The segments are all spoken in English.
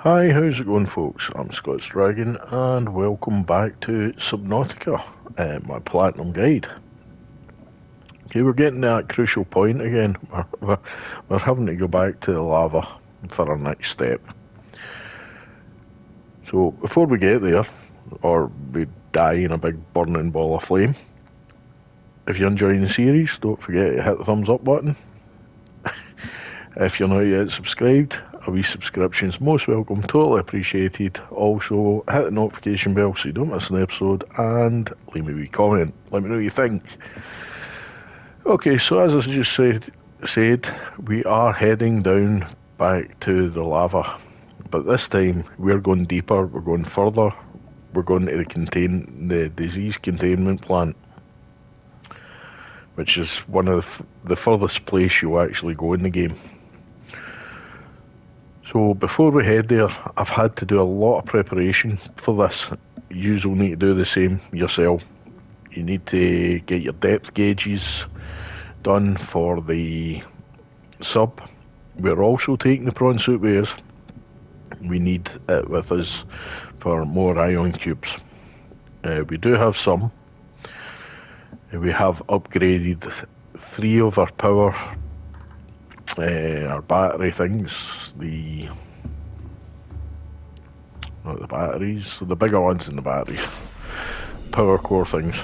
Hi, how's it going, folks? I'm Scott's Dragon, and welcome back to Subnautica, my Platinum Guide. Okay, we're getting to that crucial point again. We're having to go back to the lava for our next step. So, before we get there, or we die in a big burning ball of flame, if you're enjoying the series, don't forget to hit the thumbs up button. If you're not yet subscribed, a wee subscription's most welcome, totally appreciated. Also, hit the notification bell so you don't miss an episode, and leave me a wee comment. Let me know what you think. Okay, so as I just said, we are heading down back to the lava, but this time we're going deeper. We're going further. We're going to the disease containment plant, which is one of the furthest place you'll actually go in the game. So before we head there, I've had to do a lot of preparation for this. You'll need to do the same yourself. You need to get your depth gauges done for the sub. We're also taking the prawn suit with us. We need it with us for more ion cubes. We do have some. We have upgraded 3 of our power, our battery things, not the batteries, the bigger ones than the batteries, power core things.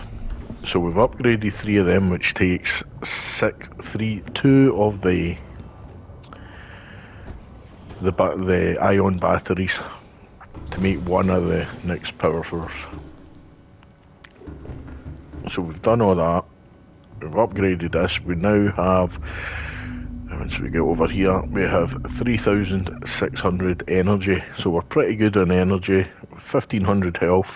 So we've upgraded 3 of them, which takes 2 of the ion batteries to make 1 of the next power source. So we've done all that. We've upgraded this. We now have, once we get over here, we have 3,600 energy. So we're pretty good on energy. 1,500 health.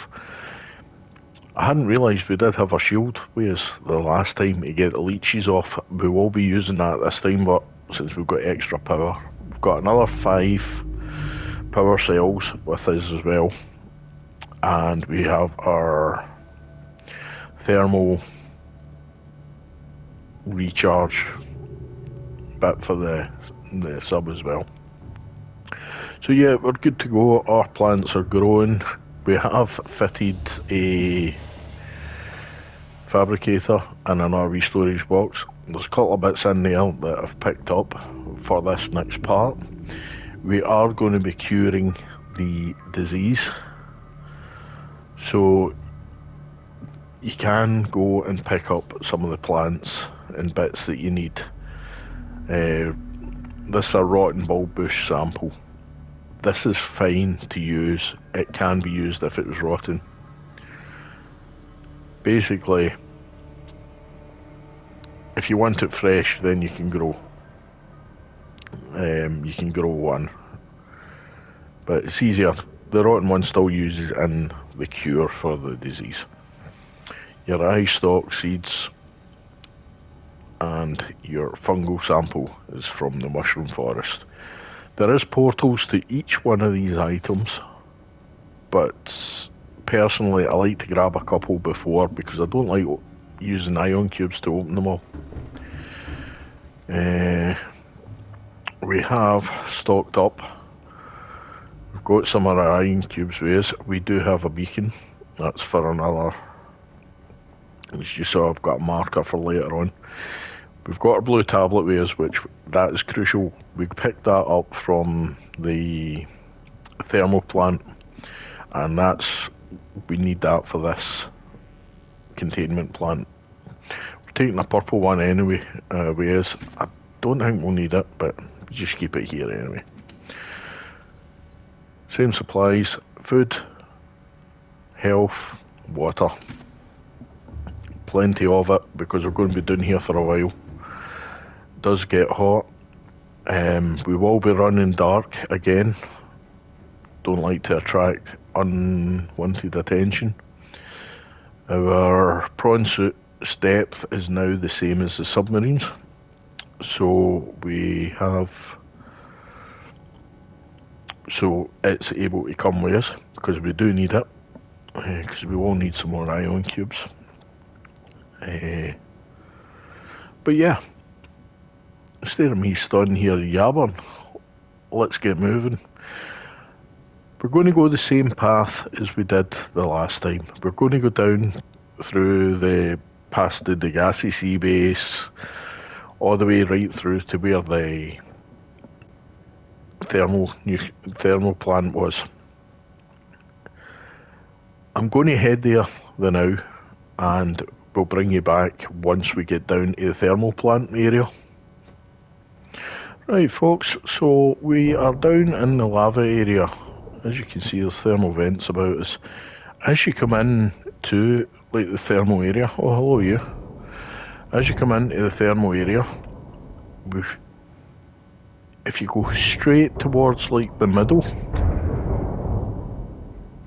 I hadn't realised we did have a shield with us the last time to get the leeches off. We will be using that this time, but since we've got extra power, we've got another 5 power cells with us as well. And we have our thermal recharge bit for the sub as well. So yeah, we're good to go. Our plants are growing. We have fitted a fabricator and an RV storage box. There's a couple of bits in there that I've picked up for this next part. We are going to be curing the disease, so you can go and pick up some of the plants and bits that you need. This is a rotten bulb bush sample. This is fine to use. It can be used if it was rotten. Basically, if you want it fresh, then you can grow. You can grow 1, but it's easier. The rotten one still uses in the cure for the disease. Your eye stalk seeds and your fungal sample is from the mushroom forest. There is portals to each one of these items, but personally I like to grab a couple before because I don't like using ion cubes to open them all. We have stocked up. We've got some of our ion cubes with us. We do have a beacon. That's for another. As you saw, I've got a marker for later on. We've got our blue tablet with us, which that is crucial. We picked that up from the thermal plant, and we need that for this containment plant. We're taking a purple one anyway with us. I don't think we'll need it, but just keep it here anyway. Same supplies: food, health, water. Plenty of it because we're going to be down here for a while. It does get hot. We will be running dark again. Don't like to attract unwanted attention. Our prawn suit's depth is now the same as the submarines, so it's able to come with us because we do need it, because we will need some more ion cubes. But yeah, instead of me standing here yabbering, let's get moving. We're going to go the same path as we did the last time. We're going to go down through past the Degassi Sea Base, all the way right through to where the thermal plant was. I'm going to head there now, and we'll bring you back once we get down to the thermal plant area. Right, folks, so we are down in the lava area. As you can see, there's thermal vents about us. As you come in to like the thermal area, oh hello you. As you come into the thermal area, if you go straight towards like the middle,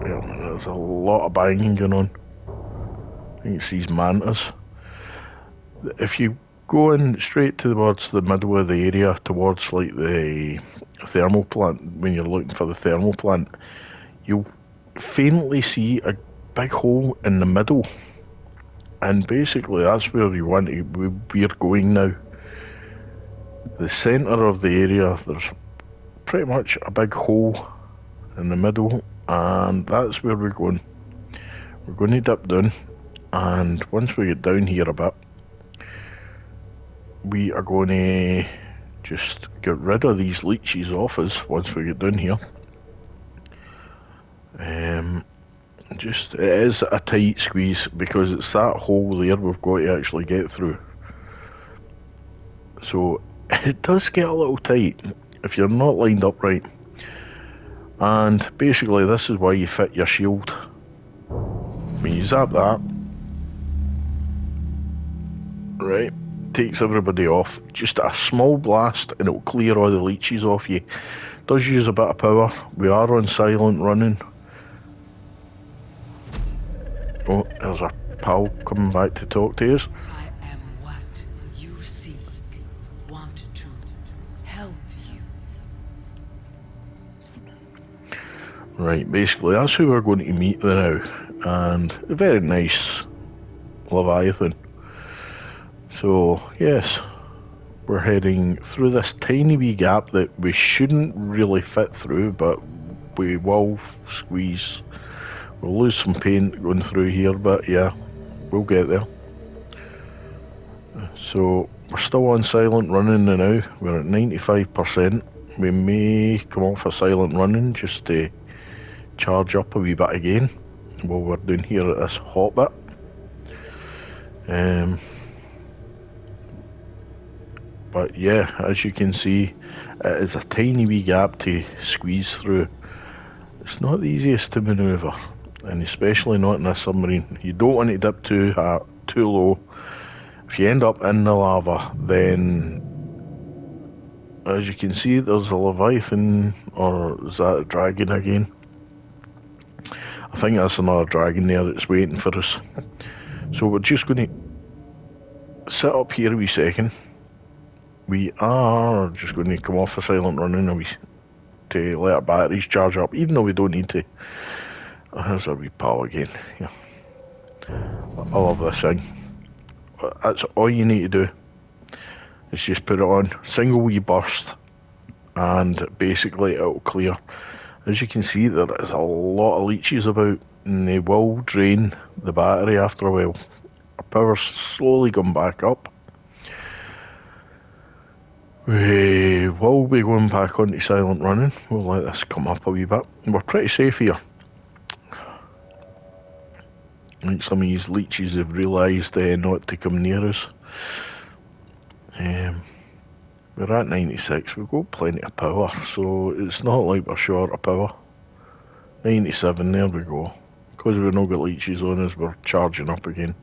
yeah, there's a lot of banging going on. I think it's these mantas. If you go in straight towards the middle of the area, towards like the thermal plant, when you're looking for the thermal plant, you'll faintly see a big hole in the middle, and basically that's where we're going now. The centre of the area, there's pretty much a big hole in the middle, and that's where we're going. We're going to dip down, and once we get down here a bit, we are going to just get rid of these leeches off us once we get down here. It is a tight squeeze because it's that hole there we've got to actually get through. So it does get a little tight if you're not lined up right. And basically this is why you fit your shield. When you zap that, right, takes everybody off. Just a small blast and it'll clear all the leeches off you. Does use a bit of power. We are on silent running. Oh, there's our pal coming back to talk to us. I am what you seek. Want to help you. Right, basically that's who we're going to meet now. And a very nice Leviathan. So, yes, we're heading through this tiny wee gap that we shouldn't really fit through, but we will squeeze. We'll lose some paint going through here, but yeah, we'll get there. So, we're still on silent running now. We're at 95%. We may come off a silent running just to charge up a wee bit again while we're down here at this hot bit. But yeah, as you can see, it is a tiny wee gap to squeeze through. It's not the easiest to manoeuvre, and especially not in a submarine. You don't want to dip too low. If you end up in the lava, then as you can see, there's a Leviathan, or is that a dragon again? I think that's another dragon there that's waiting for us. So we're just going to sit up here a wee second. We are just going to come off a silent running a wee to let our batteries charge up, even though we don't need to. There's our wee pal again. Yeah. I love this thing. That's all you need to do. Is just put it on, single wee burst, and basically it'll clear. As you can see, there is a lot of leeches about, and they will drain the battery after a while. Our power's slowly gone back up. We will be going back onto silent running. We'll let this come up a wee bit. We're pretty safe here. I think some of these leeches have realised not to come near us. We're at 96, we've got plenty of power, so it's not like we're short of power. 97, there we go. Because we've not got leeches on us, we're charging up again.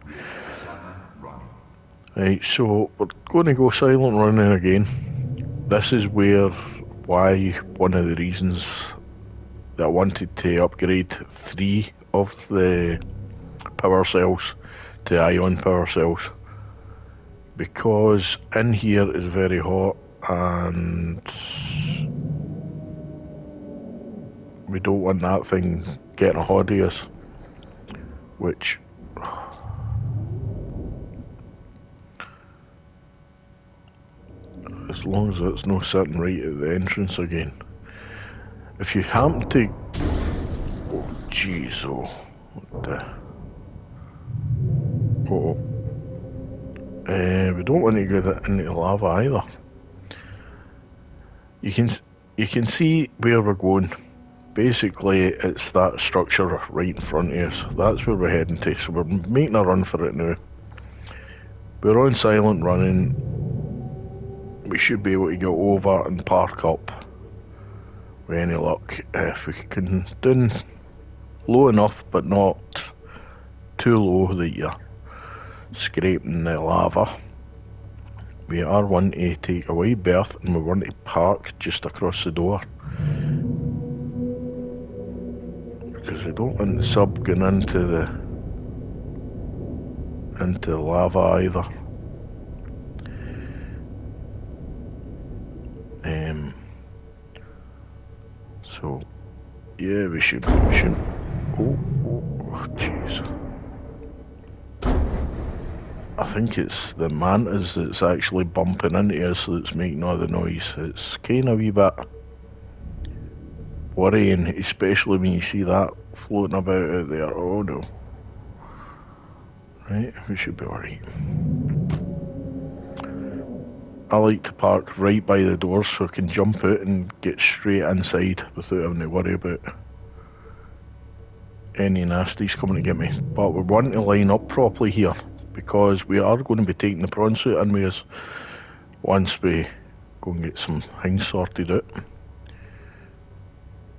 Right, so we're going to go silent running again. This is why one of the reasons that I wanted to upgrade 3 of the power cells to ion power cells, because in here is very hot and we don't want that thing getting a hold of us, which as long as it's not sitting right at the entrance again. If you happen to jeez, oh. What the... Oh. We don't want to go into the lava either. You can see where we're going. Basically, it's that structure right in front of us. That's where we're heading to. So we're making a run for it now. We're on silent running. We should be able to go over and park up with any luck. If we can do low enough, but not too low that you're scraping the lava. We are wanting to take a wide berth and we want to park just across the door. Because we don't want the sub going into the lava either. So yeah, we should. Oh, jeez. I think it's the mantas that's actually bumping into us that's making all the noise. It's kind of a wee bit worrying, especially when you see that floating about out there. Oh no. Right, we should be alright. I like to park right by the doors so I can jump out and get straight inside without having to worry about any nasties coming to get me. But we're wanting to line up properly here because we are going to be taking the prawn suit in with us once we go and get some things sorted out.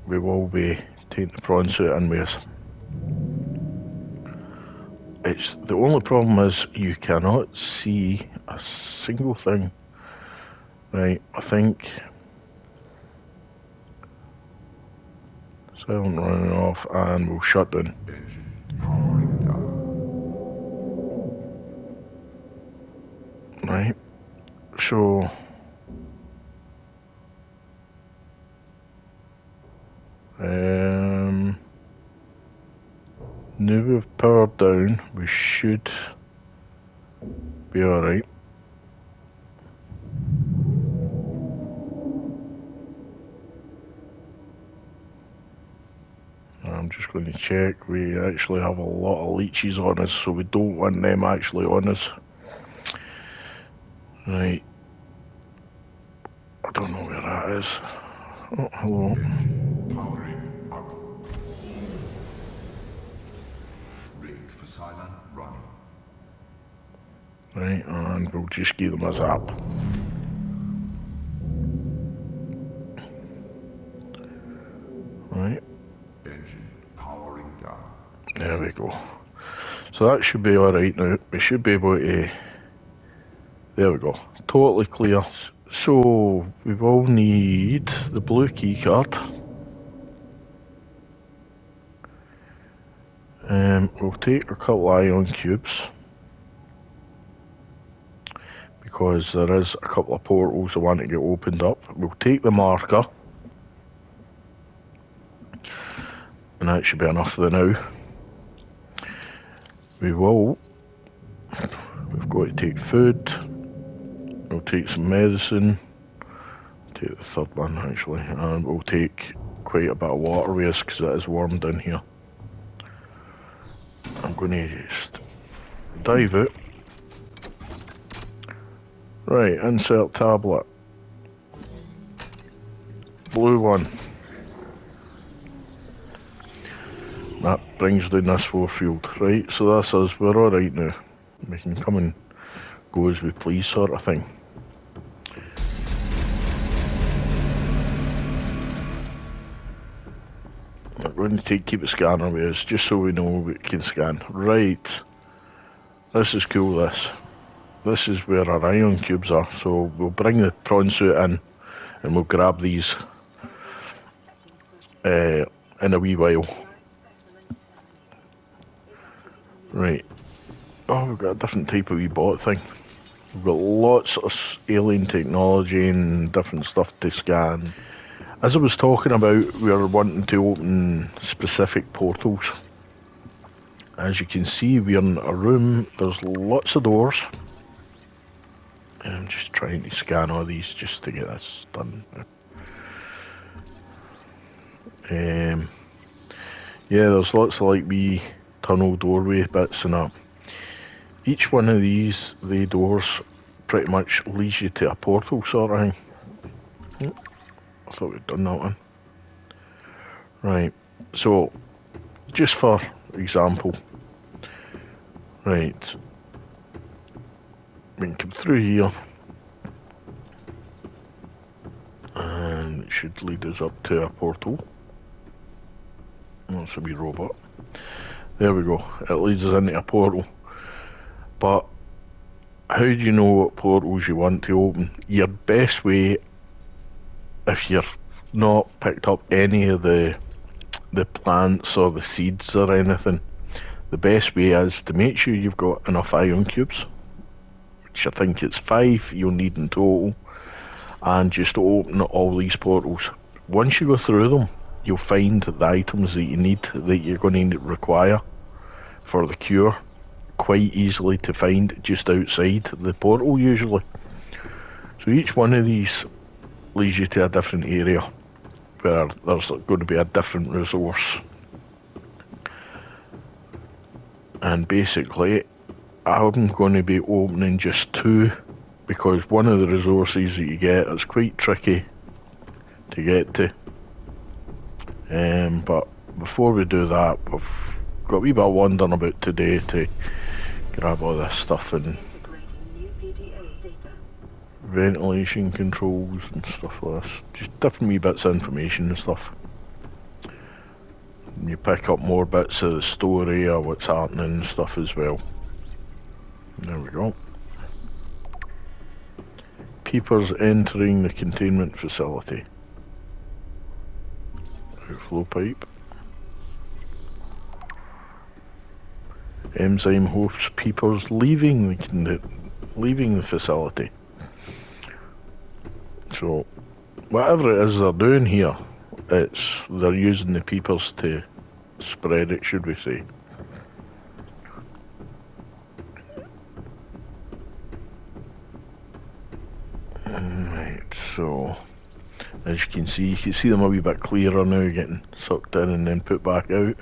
We will be taking the prawn suit in with us. It's the only problem is you cannot see a single thing. Right, I think silent running off and we'll shut down. Right, so now we've powered down, we should be alright. I'm just going to check. We actually have a lot of leeches on us, so we don't want them actually on us. Right. I don't know where that is. Oh, hello. Powering up. Rigged for silent running. Right, and we'll just give them a zap. Right. Engine powering down. There we go. So that should be alright now. We should be able to... There we go. Totally clear. So, we will need the blue key card. We'll take a couple ion cubes. Because there is a couple of portals I want to get opened up. We'll take the marker. And that should be enough for the now. We've got to take food. We'll take some medicine. Take the third one actually, and we'll take quite a bit of water with us because it is warm down here. I'm going to just dive out. Right, insert tablet. Blue one. That brings down this force field. Right, so that's us. We're alright now. We can come and go as we please, sort of thing. We're going to keep a scanner with us, just so we know we can scan. Right. This is cool, this. This is where our ion cubes are, so we'll bring the prawn suit in, and we'll grab these in a wee while. Right. Oh, we've got a different type of wee bot thing. We've got lots of alien technology and different stuff to scan. As I was talking about, we are wanting to open specific portals. As you can see, we're in a room, there's lots of doors. And I'm just trying to scan all these just to get this done. Yeah, there's lots of like wee tunnel doorway bits and that. Each one of the doors pretty much leads you to a portal sort of thing. I thought we'd done that one. Right, so just for example, right, we can come through here and it should lead us up to a portal. That's a wee robot. There we go, it leads us into a portal. But how do you know what portals you want to open? Your best way, if you've not picked up any of the plants or the seeds or anything, the best way is to make sure you've got enough ion cubes, which I think it's 5 you'll need in total, and just open all these portals. Once you go through them, you'll find the items that you need, that you're going to require for the cure, quite easily to find just outside the portal usually. So each one of these leads you to a different area where there's going to be a different resource. And basically I'm going to be opening just 2 because one of the resources that you get is quite tricky to get to. But before we do that, we've got a wee bit of wandering about today to grab all this stuff and ventilation controls and stuff like this. Just different wee bits of information and stuff. And you pick up more bits of the story or what's happening and stuff as well. There we go. Peepers entering the containment facility. Outflow pipe. Enzyme hosts peepers leaving the facility. So whatever it is they're doing here, they're using the peepers to spread it, should we say. Right, so as you can see them a wee bit clearer now, getting sucked in and then put back out.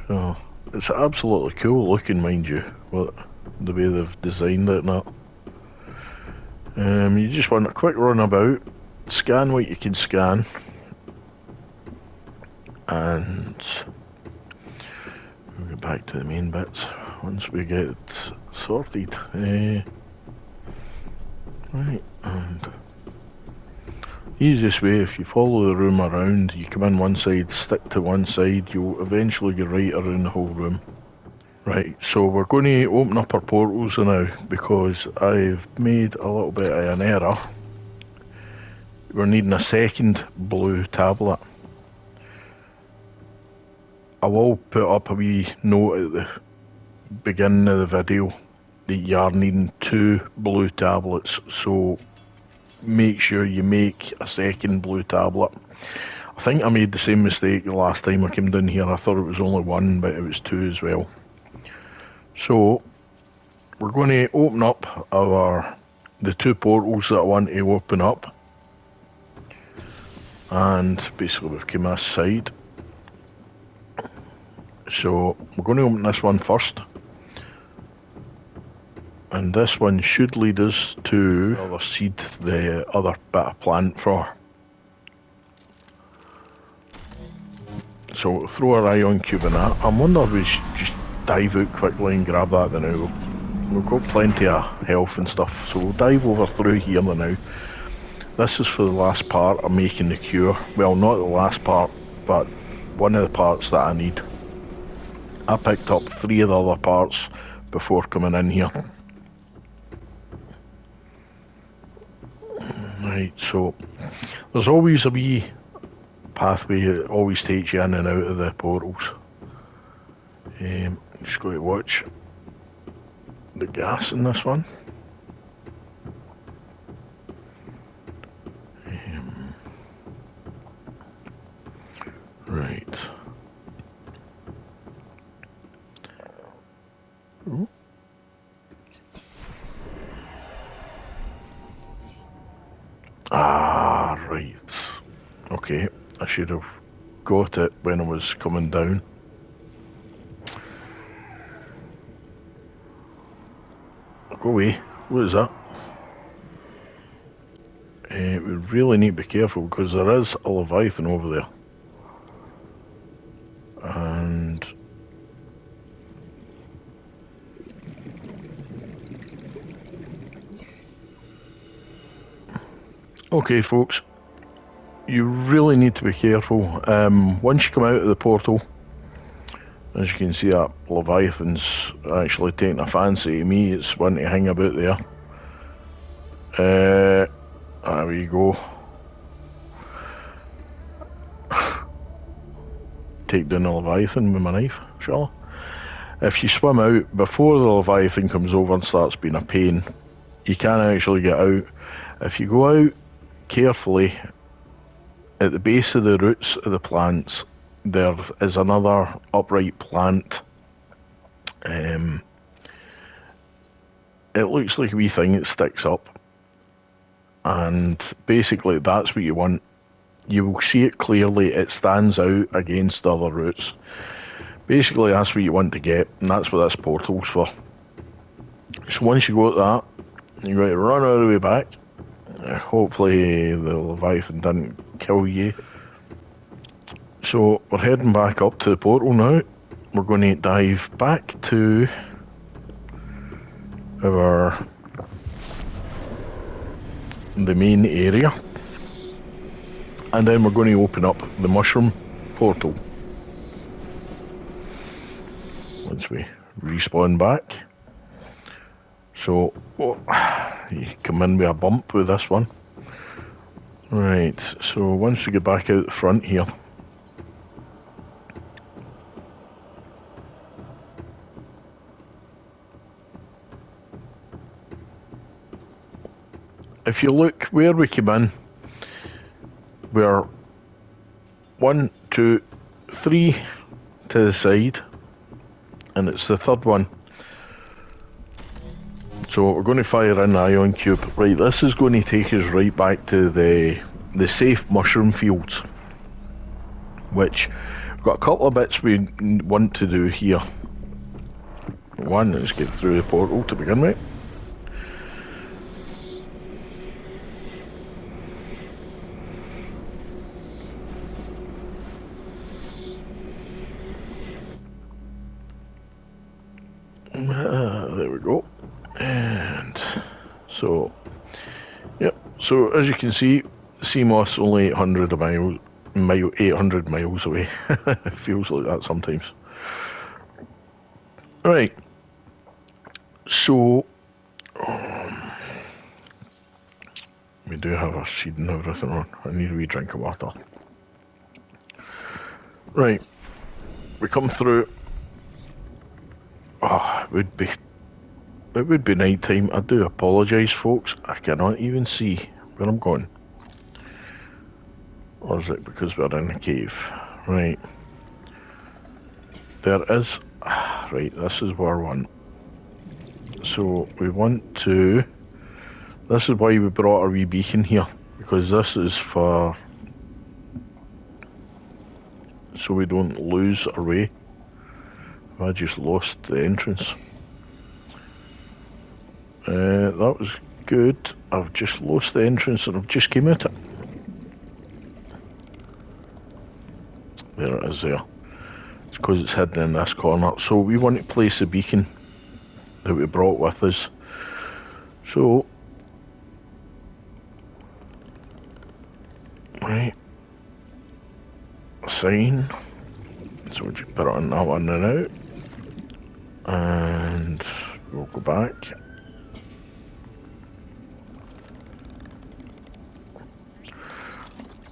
So it's absolutely cool looking, mind you, the way they've designed it and that. You just want a quick run about, scan what you can scan, and we'll get back to the main bits once we get it sorted. Right, and easiest way, if you follow the room around, you come in one side, stick to one side, you'll eventually get right around the whole room. Right, so we're going to open up our portals now because I've made a little bit of an error. We're needing a second blue tablet. I will put up a wee note at the beginning of the video that you are needing 2 blue tablets, so make sure you make a second blue tablet. I think I made the same mistake the last time I came down here. I thought it was only 1, but it was 2 as well. So we're going to open up the 2 portals that I want to open up, and basically we've come this side. So we're going to open this one first, and this one should lead us to the other seed, the other bit of plant for. So we'll throw our ion cube in that. I wonder if we should just dive out quickly and grab that now. We've got plenty of health and stuff, so we'll dive over through here now. This is for the last part of making the cure. Well, not the last part, but one of the parts that I need. I picked up 3 of the other parts before coming in here. Right, so there's always a wee pathway that always takes you in and out of the portals. Just got to watch the gas in this one. Right. Ooh. Ah, right. Okay, I should have got it when I was coming down. Go away. What is that? We really need to be careful because there is a Leviathan over there. And okay, folks, you really need to be careful. Once you come out of the portal, as you can see, that Leviathan's actually taking a fancy to me. It's one to hang about there. There we go. Take down the Leviathan with my knife, shall I? If you swim out before the Leviathan comes over and starts being a pain, you can actually get out. If you go out carefully, at the base of the roots of the plants, there is another upright plant. It looks like a wee thing that sticks up, and basically that's what you want. You will see it clearly, it stands out against other roots. Basically that's what you want to get, and that's what this portal's for. So once you got that, you're going to run all the way back. Hopefully the Leviathan didn't kill you. So we're heading back up to the portal now. We're going to dive back to the main area, and then we're going to open up the mushroom portal once we respawn back. So you come in with a bump with this one. Right, so once we get back out the front here, if you look where we came in, we're 1, 2, 3 to the side, and it's the third one. So we're going to fire in the ion cube. Right, this is going to take us right back to the safe mushroom fields, which we've got a couple of bits we want to do here. One is get through the portal to begin with. There we go. And so, yep. So as you can see, CMOS only 800 miles away. It feels like that sometimes. Right. So we do have a seed and everything on. I need a wee drink of water. Right. We come through. Oh, it would be night time. I do apologise, folks. I cannot even see where I'm going. Or is it because we're in a cave? Right. There is... Right, this is where I want. So, we want to... This is why we brought our wee beacon here. Because this is for... so we don't lose our way. I just lost the entrance. That was good. I've just lost the entrance and I've just came out it. There it is there. It's because it's hidden in this corner. So we want to place the beacon that we brought with us. So, right, sign. So we'll just put it on that one and out. And we'll go back.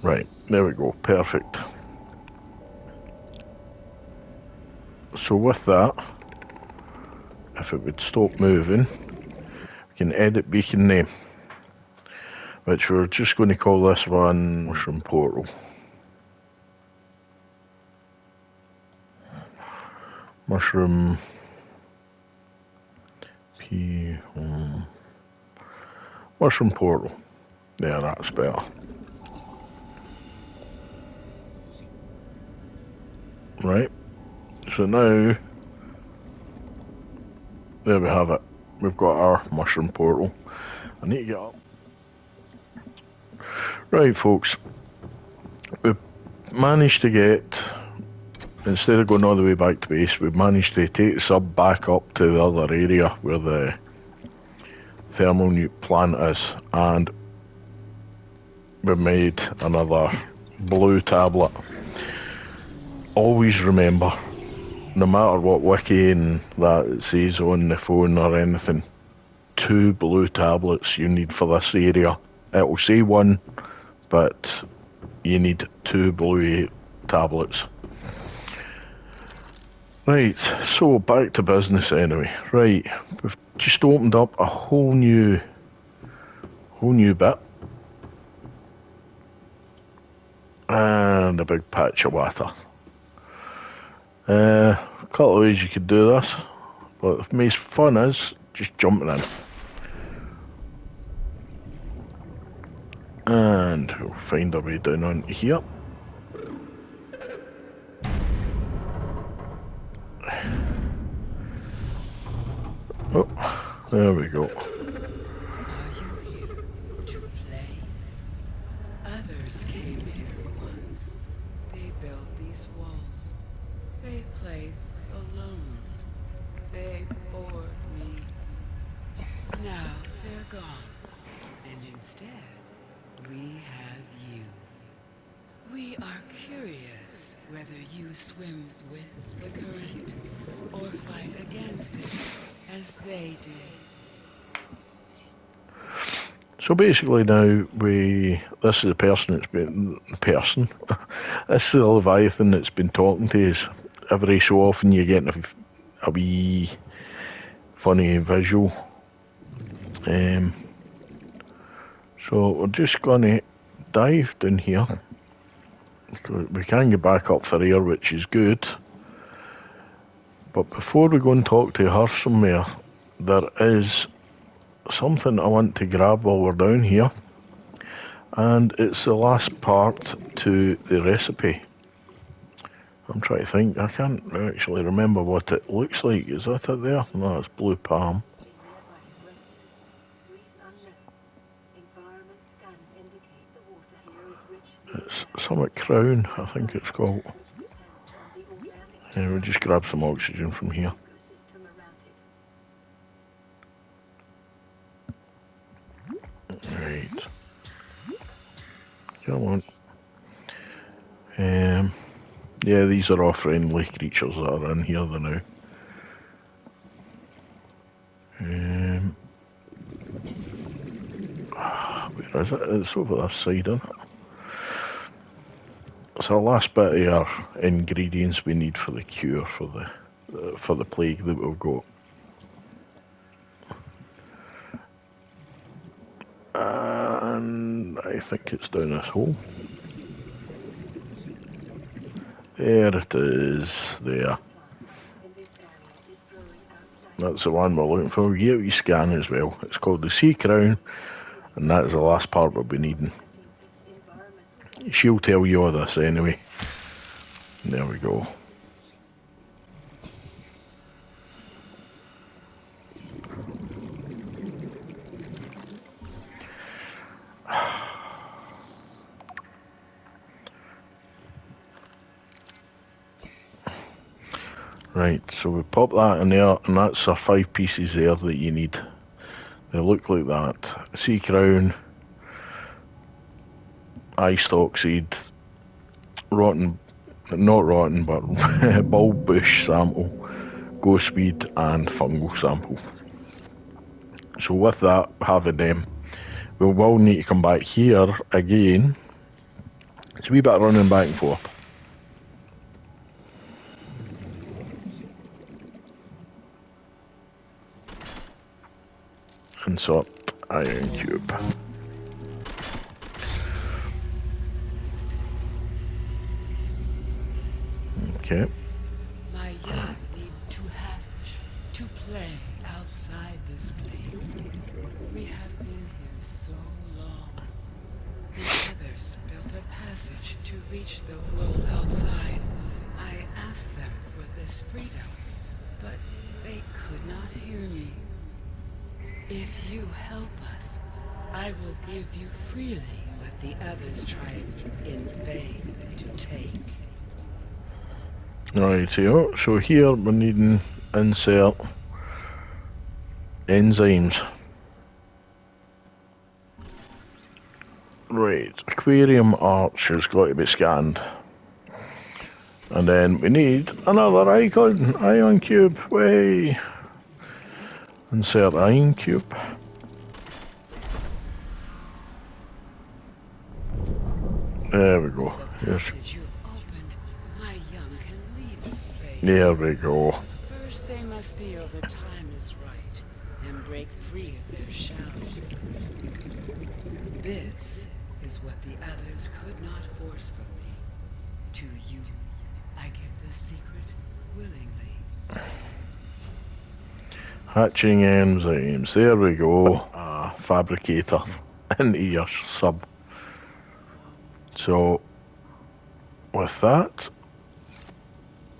Right, there we go, perfect. So with that, if it would stop moving, we can edit beacon name, which we're just going to call this one Mushroom Portal. Mushroom Mushroom Portal. Yeah, that's better. Right, so now, there we have it. We've got our mushroom portal. I need to get up. Right, folks. We've managed to get, instead of going all the way back to base, we've managed to take the sub back up to the other area where the thermal nuke plant is, and we've made another blue tablet. Always remember, no matter what wiki and that it says on the phone or anything, 2 blue tablets you need for this area. It will say 1, but you need 2 blue tablets. Right, so back to business anyway. Right, we've just opened up a whole new bit. And a big patch of water. A couple of ways you could do this, but the most fun is just jumping in. And we'll find our way down onto here. Oh, there we go. Are you here to play? Others came here once. They built these walls. They played alone. They bored me. Now they're gone. And instead, we have you. We are curious whether you swim with the current or fight against it, as they did. So basically now this is the person that's been, this is the Leviathan that's been talking to us. Every so often you get a wee funny visual. So we're just gonna dive down here. We can get back up for air, which is good. But before we go and talk to her somewhere, there is something I want to grab while we're down here. And it's the last part to the recipe. I'm trying to think, I can't actually remember what it looks like. Is that it there? No, it's blue palm. It's Summit Crown, I think it's called. Yeah, we'll just grab some oxygen from here. Right. Come on. Yeah, these are all friendly creatures that are in here now. Where is it? It's over this side, isn't it? It's our last bit of our ingredients we need for the cure for the plague that we've got. And I think it's down this hole. There it is, there. That's the one we're looking for. Yeah, we scan as well. It's called the Sea Crown, and that is the last part we'll be needing. She'll tell you all this anyway. There we go. Right, so we pop that in there, and that's our 5 pieces there that you need. They look like that. Sea Crown, eye stalk seed, rotten, not rotten, but bulb bush sample, ghost weed, and fungal sample. So with that, having them, we will need to come back here again. It's a wee bit of running back and forth. Insert iron cube. Okay. My young need to hatch, to play outside this place. We have been here so long. The others built a passage to reach the world outside, I asked them for this freedom, but they could not hear me. If you help us, I will give you freely what the others tried in vain to take. Right, so here we're needing insert enzymes. Right, aquarium arch has got to be scanned. And then we need another ion cube. Way. Insert ion cube. There we go. The Yes. passage you've opened, my young can leave this place. There we go. First, they must feel the time is right and break free of their shells. This is what the others could not force from me. To you, I give the secret willingly. Hatching enzymes. There we go. Fabricator into your sub. So, with that,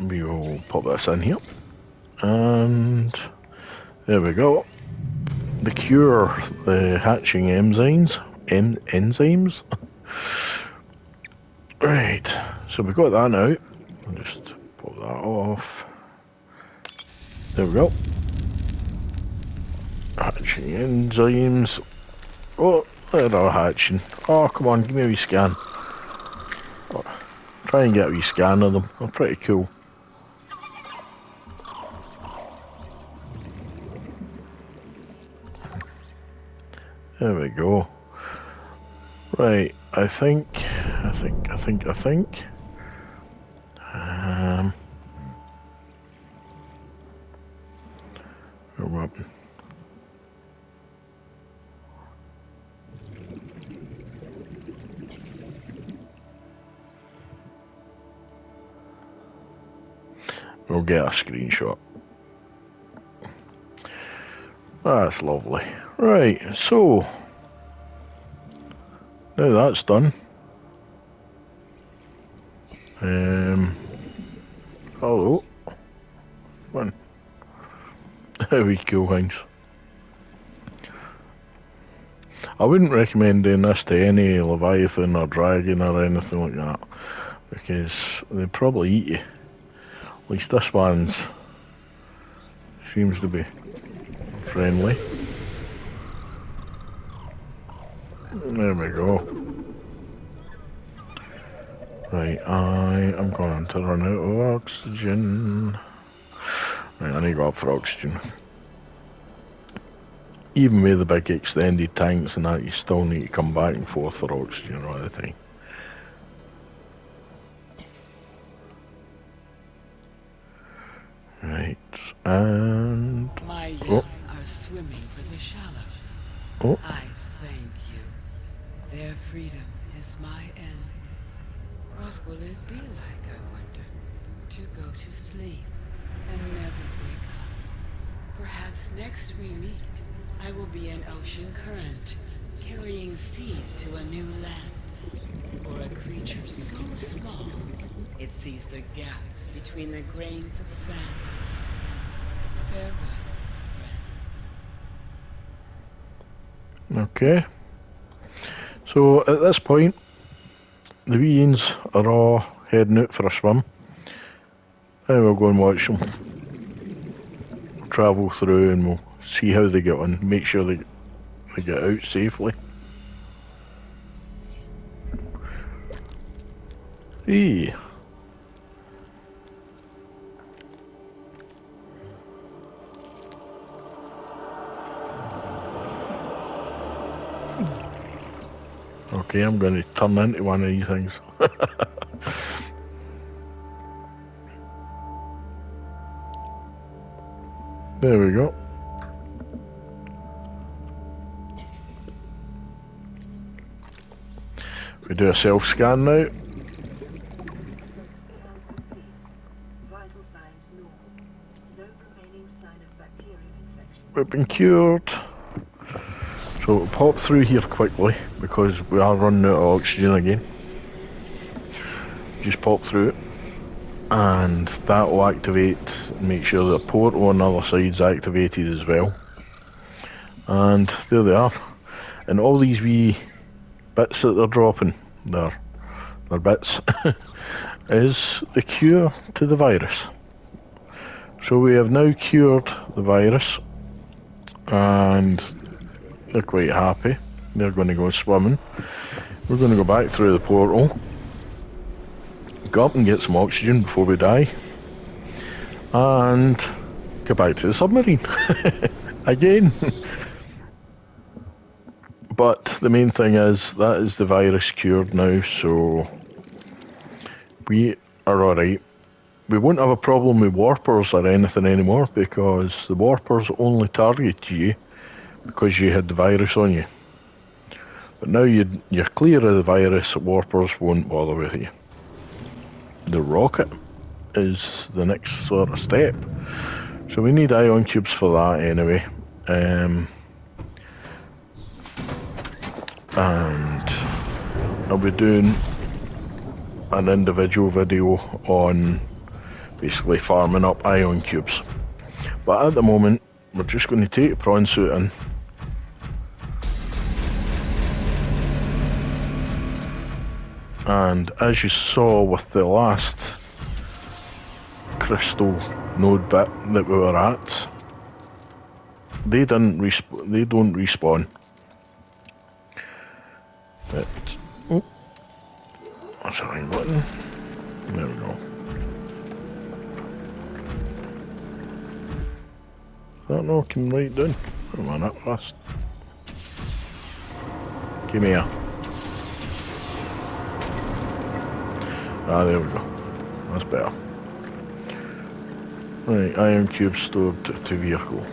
we will put this in here. And there we go. The cure, the hatching enzymes. Enzymes? Right, so we got that now. I'll just pop that off. There we go. Hatching enzymes. Oh, they're all hatching. Oh, come on, give me a wee scan. Oh, try and get a wee scan of them. They're pretty cool. There we go. Right, I think. Where up? We'll get a screenshot. That's lovely. Right, so now that's done. Hello. Come on. There we go, things. I wouldn't recommend doing this to any Leviathan or Dragon or anything like that, because they'd probably eat you. At least this one's seems to be friendly. There we go. Right, I am going to run out of oxygen. Right, I need to go up for oxygen. Even with the big extended tanks and that, you still need to come back and forth for oxygen all the time. Right, and... My young are swimming for the shallows. Oh. I thank you. Their freedom is my end. What will it be like, I wonder, to go to sleep and never wake up? Perhaps next we meet, I will be an ocean current, carrying seeds to a new land. Or a creature so small, it sees the gaps between the grains of sand. Farewell, friend. Okay. So at this point, the weans are all heading out for a swim. And we'll go and watch them. We'll travel through and we'll see how they get on. Make sure they get out safely. Hey. Okay, I'm going to turn into one of these things. There we go. We do a self-scan now. We've been cured. So we'll pop through here quickly because we are running out of oxygen again. Just pop through it. and that will activate, make sure the portal on the other side's activated as well. And there they are. And all these wee bits that they're dropping, they're bits, is the cure to the virus. So we have now cured the virus, and they're quite happy. They're going to go swimming. We're going to go back through the portal, go up and get some oxygen before we die, and go back to the submarine again. But the main thing is, that is the virus cured now, so we are alright. We won't have a problem with warpers or anything anymore, because the warpers only target you because you had the virus on you. But now you're clear of the virus, warpers won't bother with you. The rocket is the next sort of step. So we need ion cubes for that anyway. And I'll be doing an individual video on basically farming up ion cubes. But at the moment, we're just going to take the prawn suit in. And as you saw with the last crystal node bit that we were at, they don't respawn. But, oh, that's the right button. There we go. That no, come right down. Come on up fast. Give me here. Ah, there we go. That's better. Right, ion cube stored to vehicle.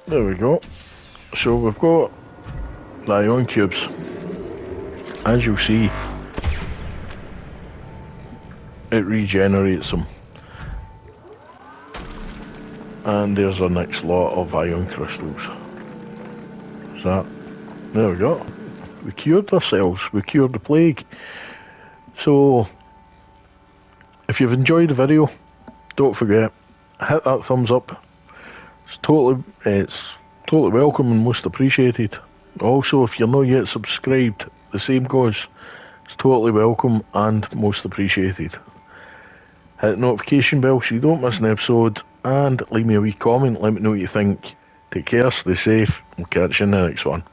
There we go. So we've got the ion cubes. As you'll see, it regenerates them. And there's our next lot of ion crystals. So, there we go. We cured ourselves. We cured the plague. So, if you've enjoyed the video, don't forget, hit that thumbs up. It's totally welcome and most appreciated. Also, if you're not yet subscribed, the same goes. It's totally welcome and most appreciated. Hit the notification bell so you don't miss an episode, and leave me a wee comment, let me know what you think. Take care, stay safe, we'll catch you in the next one.